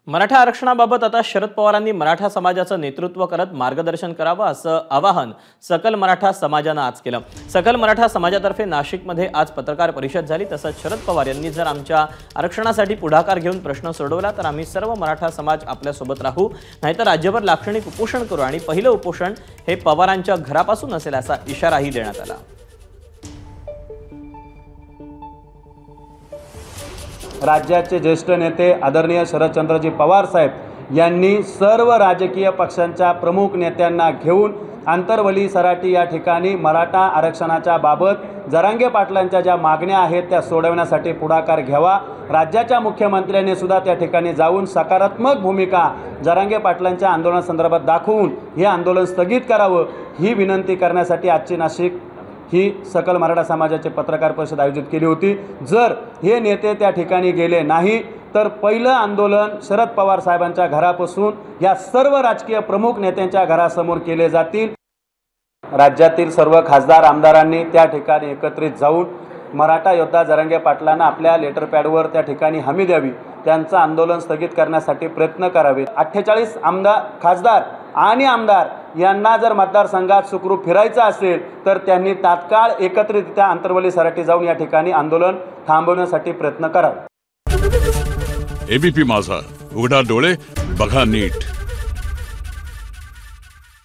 मराठा आरक्षणाबाबत आता शरद पवारांनी मराठा समाजाचं नेतृत्व करत मार्गदर्शन करावं असं आवाहन सकल मराठा समाजानं आज केलं। सकल मराठा समाजातर्फे नाशिकमध्ये आज पत्रकार परिषद झाली। तसंच शरद पवार यांनी जर आमच्या आरक्षणासाठी पुढाकार घेऊन प्रश्न सोडवला तर आम्ही सर्व मराठा समाज आपल्यासोबत राहू, नाहीतर राज्यभर लाक्षणिक उपोषण करू आणि पहिलं उपोषण हे पवारांच्या घरापासून असेल असा इशाराही देण्यात आला। राज्याचे ज्येष्ठ नेते आदरणीय शरदचंद्रजी पवार साहेब यांनी सर्व राजकीय पक्षांच्या प्रमुख नेत्यांना घेऊन आंतरवली सराटी या ठिकाणी मराठा आरक्षणाच्या बाबत जरांगे पाटलांच्या ज्या मागण्या आहेत त्या सोडवण्यासाठी पुढाकार घ्यावा। राज्याच्या मुख्यमंत्र्यांनी सुद्धा त्या ठिकाणी जाऊन सकारात्मक भूमिका जरांगे पाटलांच्या आंदोलनासंदर्भात दाखवून हे आंदोलन स्थगित करावं ही विनंती करण्यासाठी आजची नाशिक ही सकल मराठा समाजाची पत्रकार परिषद आयोजित केली होती। जर हे नेते त्या ठिकाणी गेले नाही तर पहिलं आंदोलन शरद पवार साहेबांच्या घरापासून या सर्व राजकीय प्रमुख नेत्यांच्या घरासमोर केले जातील। राज्यातील सर्व खासदार आमदारांनी त्या ठिकाणी एकत्रित जाऊन मराठा योद्धा जरांगे पाटलांना आपल्या लेटर पॅडवर त्या ठिकाणी हमी द्यावी, त्यांचं आंदोलन स्थगित करण्यासाठी प्रयत्न करावे। 48 खासदार आणि आमदार यांना जर मतदारसंघात सुखरूप फिरायचं असेल तर त्यांनी तात्काळ एकत्रितरित्या आंतरवली सराटी जाऊन या ठिकाणी आंदोलन थांबवण्यासाठी प्रयत्न करावे। एबीपी माझा, उघडा डोळे बघा नीट।